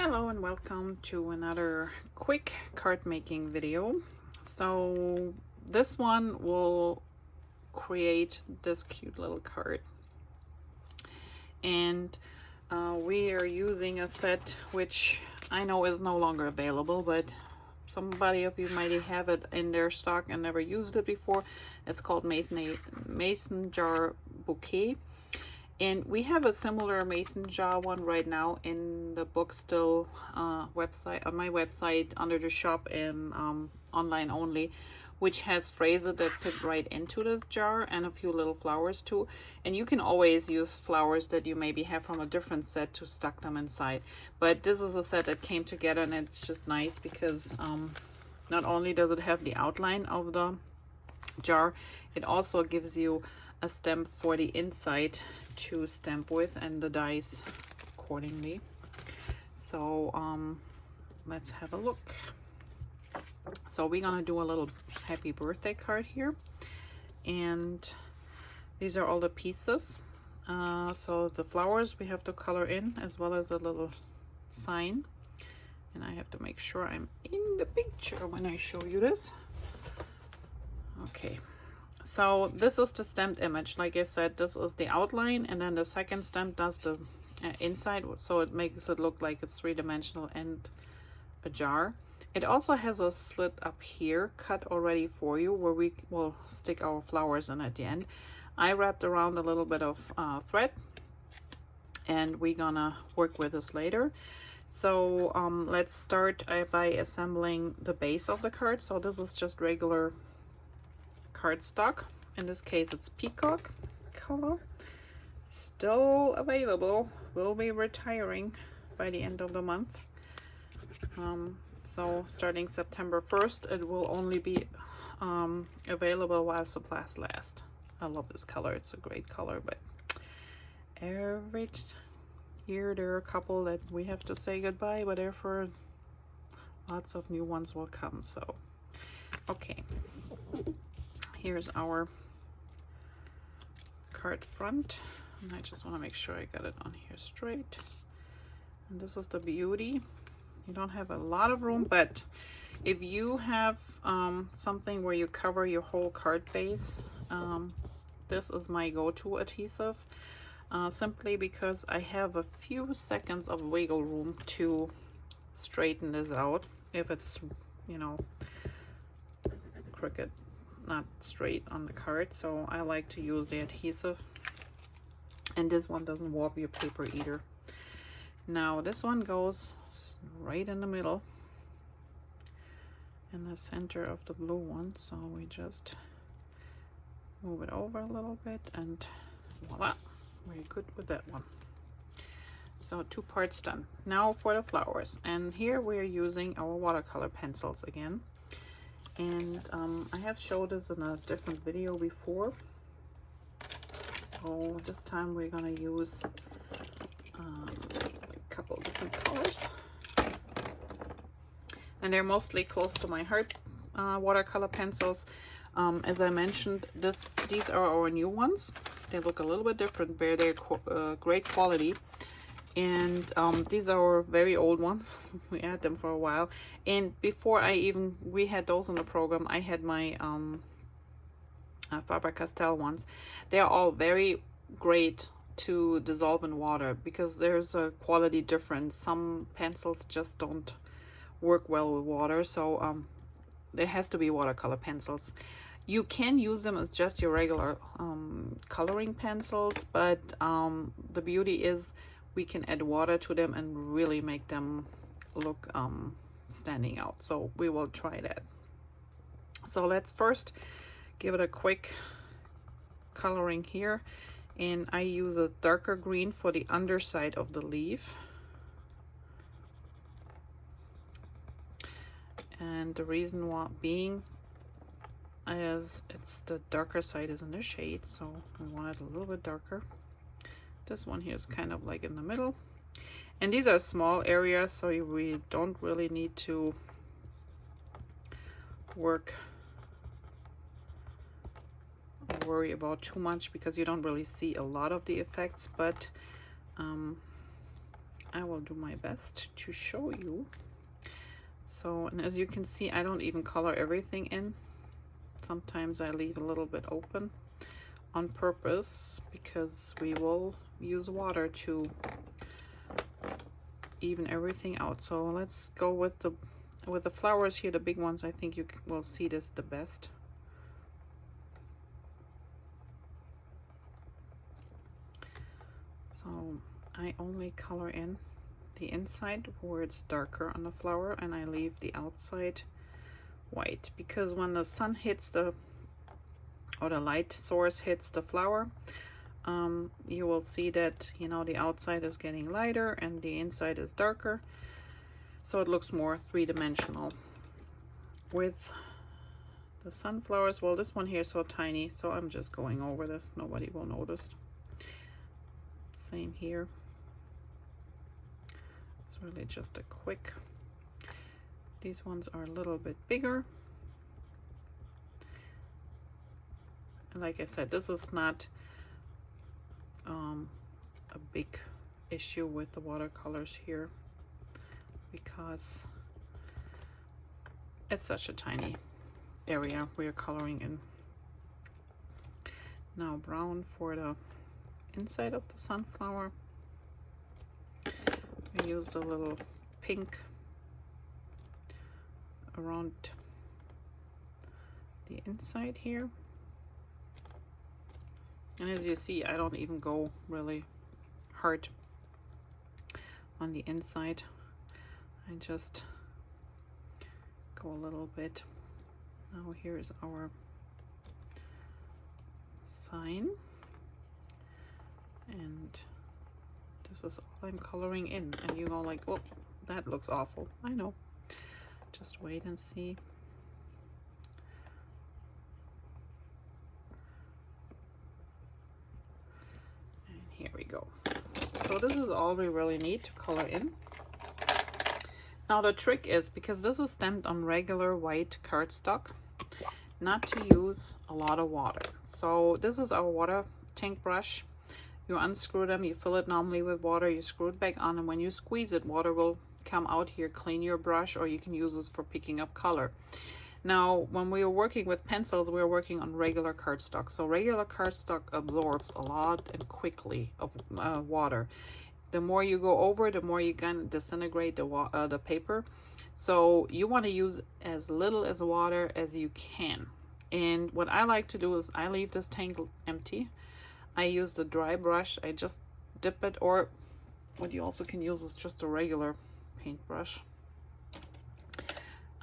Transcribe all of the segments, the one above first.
Hello and welcome to another quick card making video. So this one will create this cute little card, and we are using a set which I know is no longer available, but somebody of you might have it in their stock and never used it before. It's called Mason Jar Bouquet. And we have a similar mason jar one right now in the book still website, on my website, under the shop and online only, which has phrases that fit right into the jar and a few little flowers too. And you can always use flowers that you maybe have from a different set to stuck them inside. But this is a set that came together, and it's just nice because not only does it have the outline of the jar, it also gives you a stamp for the inside to stamp with and the dies accordingly. So let's have a look. So we're gonna do a little happy birthday card here, and these are all the pieces. So the flowers we have to color in, as well as a little sign, and I have to make sure I'm in the picture when I show you this. Okay, so this is the stamped image. Like I said, this is the outline, and then the second stamp does the inside, so it makes it look like it's three-dimensional and a jar. It also has a slit up here cut already for you, where we will stick our flowers in at the end. I wrapped around a little bit of thread, and we're gonna work with this later. So let's start by assembling the base of the card. So this is just regular cardstock. In this case it's peacock color, still available, will be retiring by the end of the month. So starting September 1st, it will only be available while supplies last. I love this color, it's a great color, but every year there are a couple that we have to say goodbye, but therefore lots of new ones will come. So okay, here's our card front, and I just want to make sure I got it on here straight. And this is the beauty. You don't have a lot of room, but if you have something where you cover your whole card base, this is my go-to adhesive, simply because I have a few seconds of wiggle room to straighten this out if it's, you know, crooked, not straight on the card. So I like to use the adhesive, and this one doesn't warp your paper either. Now this one goes right in the middle, in the center of the blue one, so we just move it over a little bit, and voila, we're good with that one. So 2 parts done. Now for the flowers, and here we're using our watercolor pencils again. And I have showed this in a different video before, so this time we're gonna use a couple different colors, and they're mostly close to my heart watercolor pencils. As I mentioned, these are our new ones. They look a little bit different, but they're great quality. And these are our very old ones. We had them for a while, and before we had those in the program, I had my Faber-Castell ones. They are all very great to dissolve in water because there's a quality difference. Some pencils just don't work well with water, so there has to be watercolor pencils. You can use them as just your regular coloring pencils, but the beauty is we can add water to them and really make them look standing out. So we will try that. So let's first give it a quick coloring here, and I use a darker green for the underside of the leaf. And the reason why being is it's the darker side is in the shade, so we want it a little bit darker. This one here is kind of like in the middle, and these are small areas, so we don't really need to worry about too much because you don't really see a lot of the effects. But I will do my best to show you. So, and as you can see, I don't even color everything in. Sometimes I leave a little bit open on purpose because we will use water to even everything out. So let's go with the flowers here, the big ones. I think you will see this the best. So I only color in the inside where it's darker on the flower, and I leave the outside white, because when the sun hits the light source hits the flower, you will see that, you know, the outside is getting lighter and the inside is darker, so it looks more three-dimensional. With the sunflowers, well, this one here is so tiny, so I'm just going over this, nobody will notice. Same here. It's really just a quick. These ones are a little bit bigger. And like I said, this is not a big issue with the watercolors here, because it's such a tiny area we're coloring in. Now brown for the inside of the sunflower. I use a little pink around the inside here. And as you see, I don't even go really hard on the inside. I just go a little bit. Now here's our sign. And this is all I'm coloring in. And you go like, oh, that looks awful. I know. Just wait and see. Here we go. So this is all we really need to color in. Now the trick is, because this is stamped on regular white cardstock, not to use a lot of water. So this is our water tank brush. You unscrew them, you fill it normally with water, you screw it back on, and when you squeeze it, water will come out here, clean your brush, or you can use this for picking up color. Now, when we are working with pencils, we are working on regular cardstock. So regular cardstock absorbs a lot and quickly of water. The more you go over, the more you can disintegrate the paper. So you want to use as little as water as you can. And what I like to do is I leave this tank empty. I use the dry brush. I just dip it, or what you also can use is just a regular paintbrush.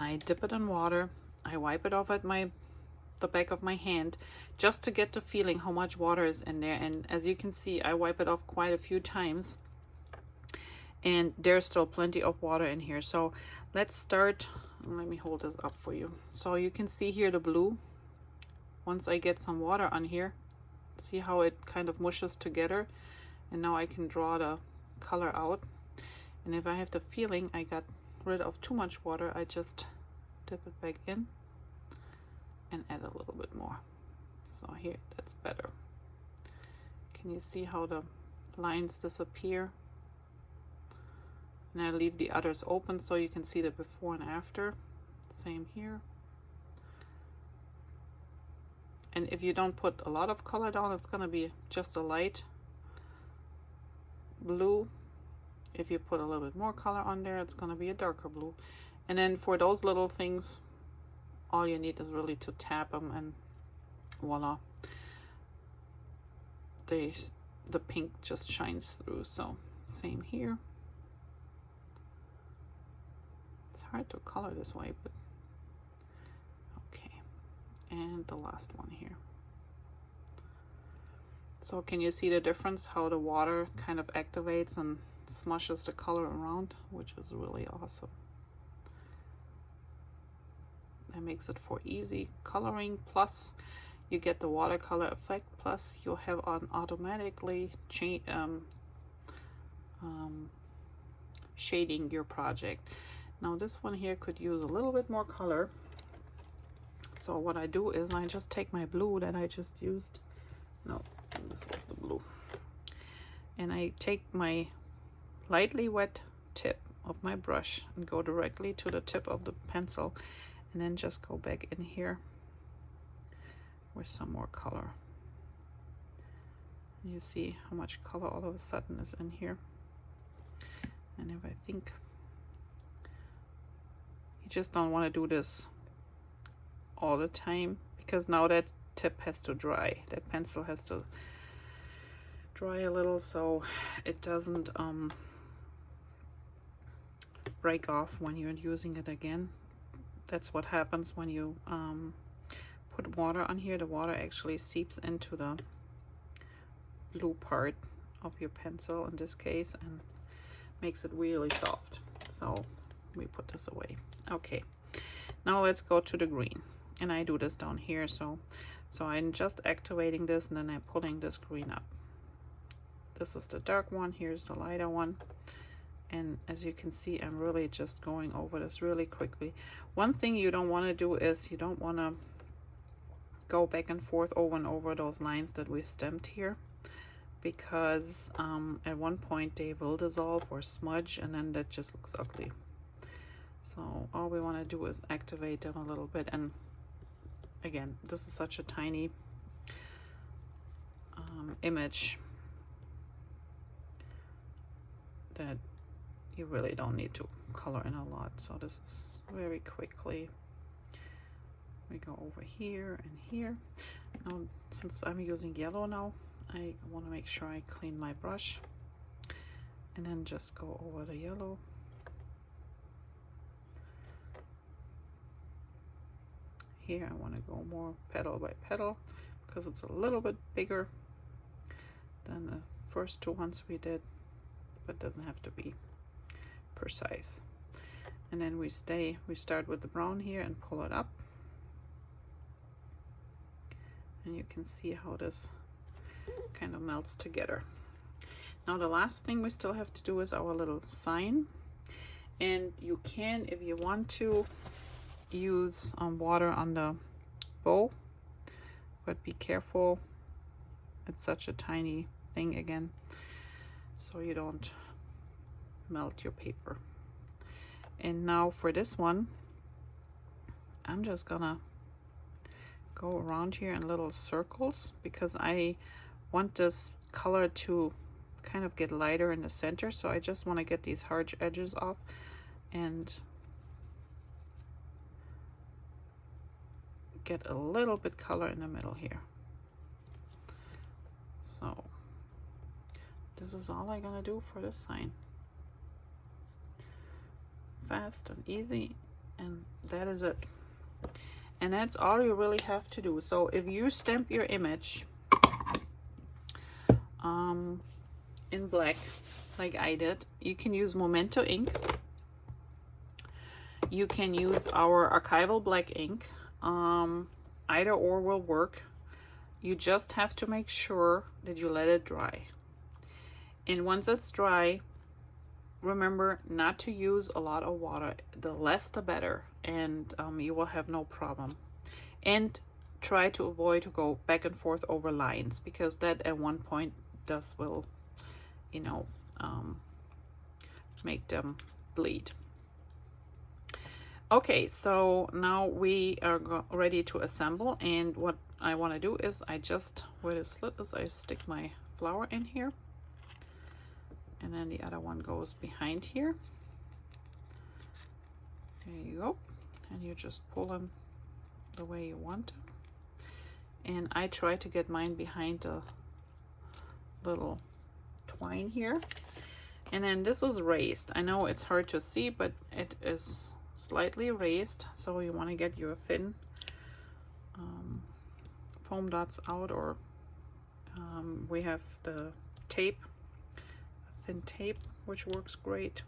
I dip it in water. I wipe it off at the back of my hand just to get the feeling how much water is in there. And as you can see, I wipe it off quite a few times, and there's still plenty of water in here. So let's start. Let me hold this up for you. So you can see here the blue. Once I get some water on here, see how it kind of mushes together, and now I can draw the color out. And if I have the feeling I got rid of too much water, I just dip it back in and add a little bit more. So here, that's better. Can you see how the lines disappear? And I leave the others open so you can see the before and after. Same here. And if you don't put a lot of color down, it's going to be just a light blue. If you put a little bit more color on there, it's going to be a darker blue. And then for those little things, all you need is really to tap them, and voila, the pink just shines through. So same here. It's hard to color this way, but okay. And the last one here. So can you see the difference, how the water kind of activates and smushes the color around, which is really awesome. That makes it for easy coloring, plus you get the watercolor effect, plus you have on automatically shading your project. Now this one here could use a little bit more color. So what I do is I just take my blue that I just used. No, this was the blue. And I take my lightly wet tip of my brush and go directly to the tip of the pencil, and then just go back in here with some more color. You see how much color all of a sudden is in here. And if I think you just don't want to do this all the time, because now that tip has to dry, that pencil has to dry a little so it doesn't break off when you're using it again. That's what happens when you put water on here. The water actually seeps into the blue part of your pencil in this case and makes it really soft. So we put this away. Okay, now let's go to the green, and I do this down here. So I'm just activating this, and then I'm pulling this green up. This is the dark one, here's the lighter one, and as you can see, I'm really just going over this really quickly. One thing you don't want to do is you don't want to go back and forth over and over those lines that we stamped here, because at one point they will dissolve or smudge, and then that just looks ugly. So all we want to do is activate them a little bit. And again, this is such a tiny image that you really don't need to color in a lot. So this is very quickly, we go over here and here. Now, since I'm using yellow now, I want to make sure I clean my brush, and then just go over the yellow. Here I want to go more petal by petal because it's a little bit bigger than the first two ones we did, but doesn't have to be precise. And then we start with the brown here and pull it up, and you can see how this kind of melts together. Now the last thing we still have to do is our little sign, and you can, if you want to, use water on the bow, but be careful, it's such a tiny thing again, so you don't melt your paper. And now for this one, I'm just gonna go around here in little circles because I want this color to kind of get lighter in the center, so I just want to get these hard edges off and get a little bit color in the middle here. So this is all I'm gonna do for this sign. Fast and easy, and that is it. And that's all you really have to do. So if you stamp your image in black like I did, you can use Memento ink, you can use our archival black ink, either or will work. You just have to make sure that you let it dry, and once it's dry, remember not to use a lot of water. The less the better, and you will have no problem. And try to avoid to go back and forth over lines, because that at one point will, you know, make them bleed. Okay, so now we are ready to assemble, and what I want to do is I just, where the slit is, I stick my flower in here, and then the other one goes behind here. There you go, and you just pull them the way you want them. And I try to get mine behind the little twine here. And then this is raised. I know it's hard to see, but it is slightly raised, so you want to get your thin foam dots out, or we have the tape, thin tape, which works great.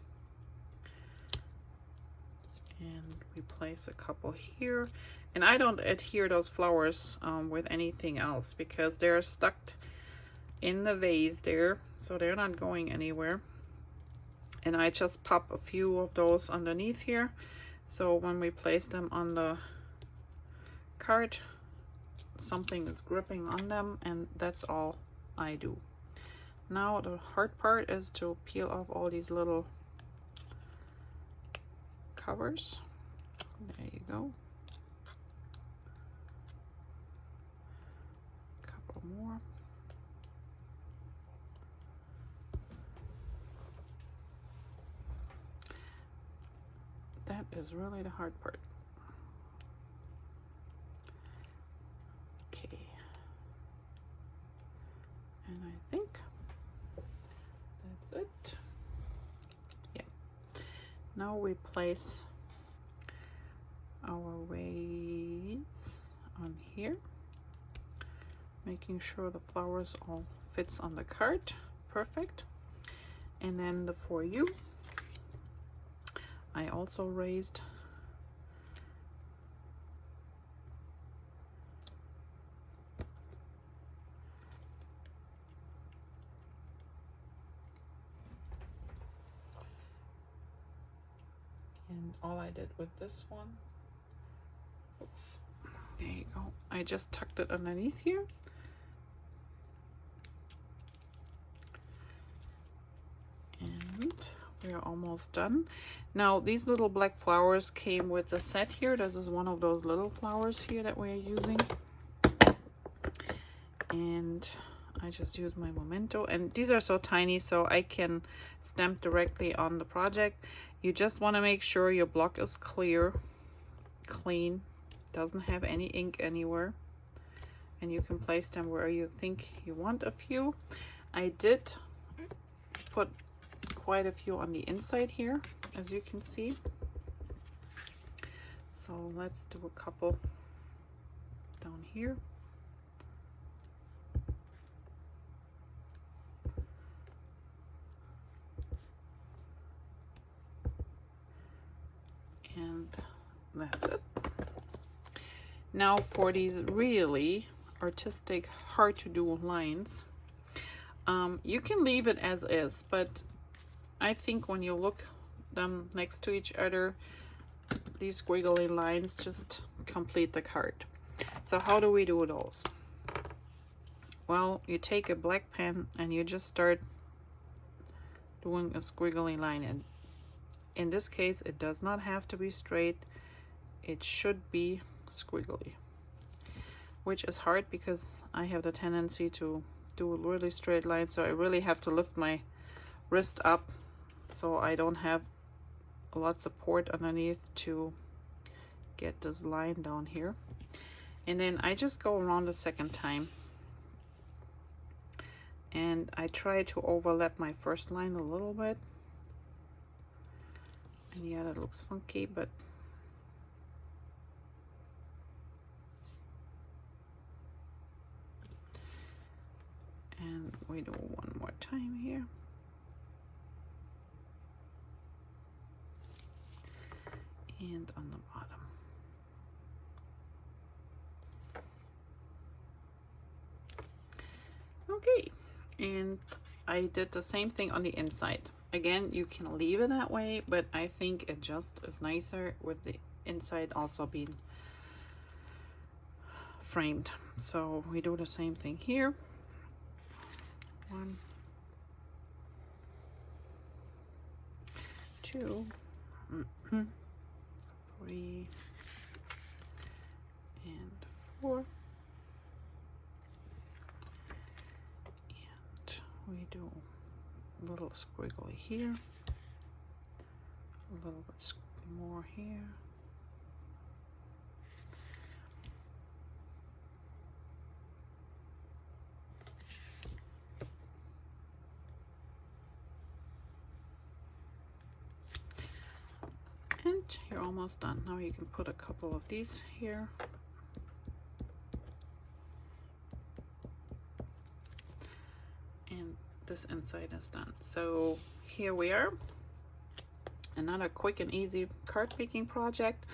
And we place a couple here, and I don't adhere those flowers with anything else because they're stuck in the vase there, so they're not going anywhere. And I just pop a few of those underneath here, so when we place them on the card, something is gripping on them, and that's all I do. Now the hard part is to peel off all these little covers. There you go. A couple more. That is really the hard part. Okay. And I think that's it. Yeah. Now we place our waves on here, making sure the flowers all fits on the card. Perfect. And then the For You, I also raised and all I did with this one, oops, there you go, I just tucked it underneath here. And we are almost done. Now these little black flowers came with the set here. This is one of those little flowers here that we're using. And I just use my Memento, and these are so tiny so I can stamp directly on the project. You just want to make sure your block is clear, clean, doesn't have any ink anywhere, and you can place them where you think you want a few. I did put quite a few on the inside here, as you can see. So let's do a couple down here. And that's it. Now for these really artistic, hard to do lines, you can leave it as is, but I think when you look them next to each other, these squiggly lines just complete the card. So how do we do those? Well, you take a black pen and you just start doing a squiggly line, and in this case it does not have to be straight, it should be squiggly, which is hard because I have the tendency to do a really straight line, so I really have to lift my wrist up so I don't have a lot of support underneath to get this line down here. And then I just go around a second time and I try to overlap my first line a little bit. And yeah, that looks funky, but and we do one more time here. And on the bottom. Okay, and I did the same thing on the inside. Again, you can leave it that way, but I think it just is nicer with the inside also being framed. So we do the same thing here. 1, 2, 3, and 4. And we do a little squiggly here, a little bit more here. And you're almost done. Now you can put a couple of these here. And this inside is done. So here we are. Another quick and easy card making project.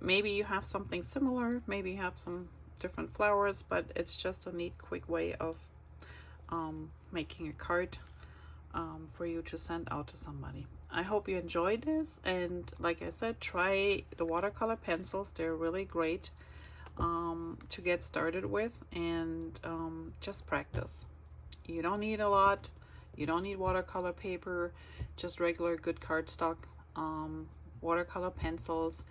Maybe you have something similar, maybe you have some different flowers, but it's just a neat quick way of making a card for you to send out to somebody. I hope you enjoyed this, and like I said, try the watercolor pencils. They're really great to get started with, and just practice. You don't need a lot. You don't need watercolor paper, just regular good cardstock, watercolor pencils,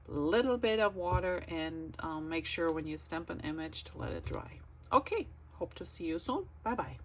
little bit of water, and make sure when you stamp an image to let it dry. Okay, hope to see you soon. Bye bye.